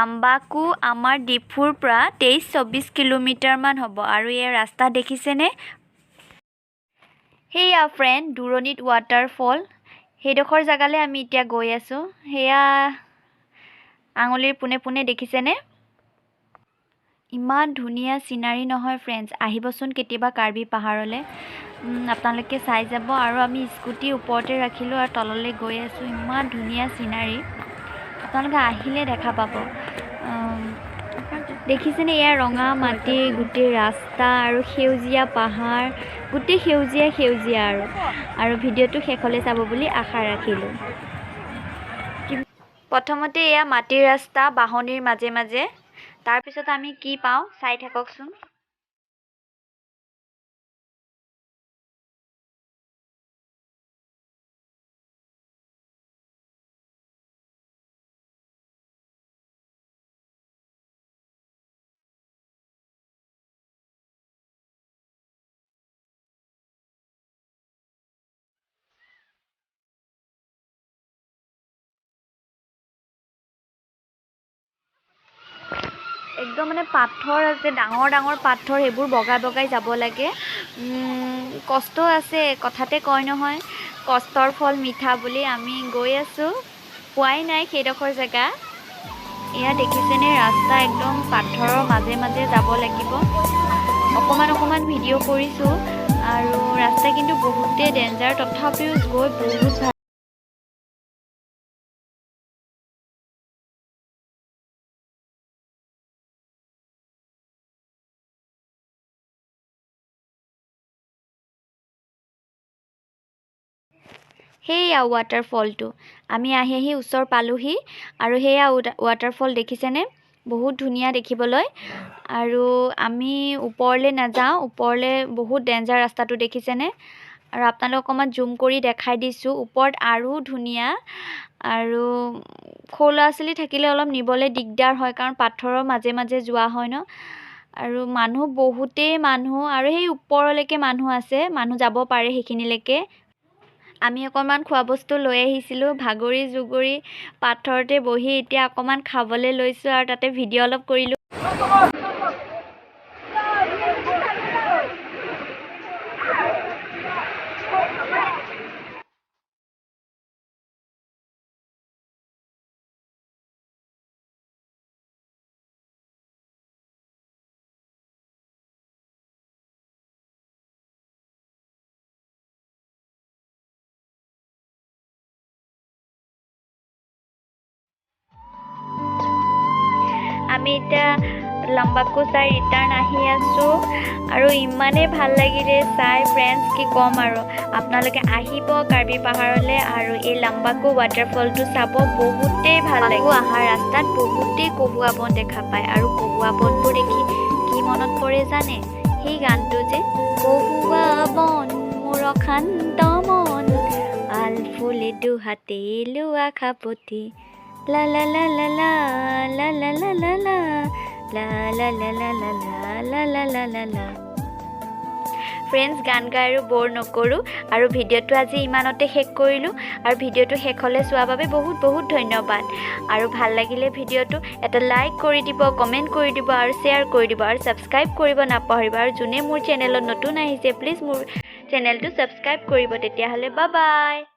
লাম্বাকু আমাৰ ডিফুৰ পৰা 23-24 কিলোমিটাৰ মান হ'ব আৰু এই ৰাস্তা দেখিছেনে হেয়া ফ্ৰেণ্ড দুৰণিত waterfall সেইডোখৰ জাগালে আমি এতিয়া গৈ আছো হেয়া আঙুলিৰ পুনে পুনে দেখিছেনে ইমান ধুনীয়া সিনাৰী নহয় ফ্ৰেণ্ডছ আহিবচোন কেতিয়াবা কাৰ্বি পাহাৰলে আপোনালোকে চাই যাব আৰু আমি স্কুটি ওপৰতে ৰাখিলো আৰু তললে গৈ আছো ইমান ধুনীয়া সিনাৰী আপোনালোকে আহিলে দেখা পাব দেখিছেনে এয়া ৰঙা মাটি গুটি ৰাস্তা আৰু সেউজিয়া পাহাৰ গুটি সেউজিয়া আৰু ভিডিওটো শেষলৈ চাব বুলি আশা ৰাখিলো প্ৰথমতে এয়া মাটিৰ ৰাস্তা বাহনিৰ মাজে মাজে তাৰ পিছত আমি কি পাওঁ চাই থাককচোন একদম মানে পাথৰ আছে ডাঙৰ পাথৰ হেবোৰ বগাই যাব লাগে কষ্ট আছে কথাতে কয় নহয় কষ্টৰ ফল মিঠা বুলি আমি গৈ আছো পোৱাই নাই সেইডোখৰ জায়গা এয়া দেখিছেনে ৰাস্তা একদম পাথৰৰ মাজে মাজে যাব লাগিব অকমান ভিডিও কৰিছো আৰু ৰাস্তা কিন্তু বহুতে ডেঞ্জাৰ তথাপিও গৈ বহুত ভাল হেয়া waterfallটো আমি আহি ওচৰ পালোহি আৰু হেয়া waterfall দেখিছেনে বহুত ধুনীয়া দেখিবলৈ আৰু আমি ওপৰলে নাযাওঁ ওপৰলে বহুত ডেঞ্জাৰ ৰাস্তাটো দেখিছেনে আৰু আপোনালোক অকমান জুম কৰি দেখাই দিছো ওপৰত আৰু ধুনীয়া আৰু খোলা আসলি থাকিলে অলপ নিবলে দিগদাৰ হয় কাৰণ পাথৰৰ মাজে মাজে যোৱা হয় ন আৰু মানুহ বহুতে মানুহ আৰু সেই ওপৰলৈকে মানুহ আছে মানুহ যাব পাৰে হেখিনিলৈকে আমি অকমান খোৱা বস্তু লৈ আহিছিলো ভাগৰি জুগৰি পাথৰতে বহি এতিয়া অকমান খাবলে লৈছো আৰু তাতে ভিডিও অলপ কৰিলো আমি এটা লাম্বাকু চাই ৰিটাৰ্ণ আহি আছো আৰু ইমানে ভাল লাগিলে চাই ফ্ৰেণ্ডছ কি কম আৰু আপোনালোকে আহিব কাৰ্বি পাহাৰলে আৰু এই লাম্বাকু waterfallটো চাব বহুতেই ভাল লাগে আহা ৰাস্তাত বহুতেই কহুৱা বন দেখা পায় আৰু কহুৱা বনবোৰ দেখি কি মনত পৰে জানে সেই গানটো যে কহুৱা বন মোৰ শান্ত মন আল ফুলে দুহাতে লোৱা খাপতি La la la la la la la la la la la la la la la la la la la la friends গান গাই আৰু বৰ নকৰো আৰু ভিডিওটো আজি ইমানতে শেষ কৰিলো আৰু ভিডিওটো শেষলৈ চোৱাৰ বাবে বহুত ধন্যবাদ আৰু ভাল লাগিলে ভিডিওটো এটা লাইক কৰি দিব কমেন্ট কৰি দিব আৰু শেয়াৰ কৰি দিব আৰু সাবস্ক্ৰাইব কৰিব নাপাহৰিব আৰু যোনে মোৰ চেনেলত নতুন আহিছে প্লিজ মোৰ চেনেলটো সাবস্ক্ৰাইব কৰিব তেতিয়া হলে বাই বাই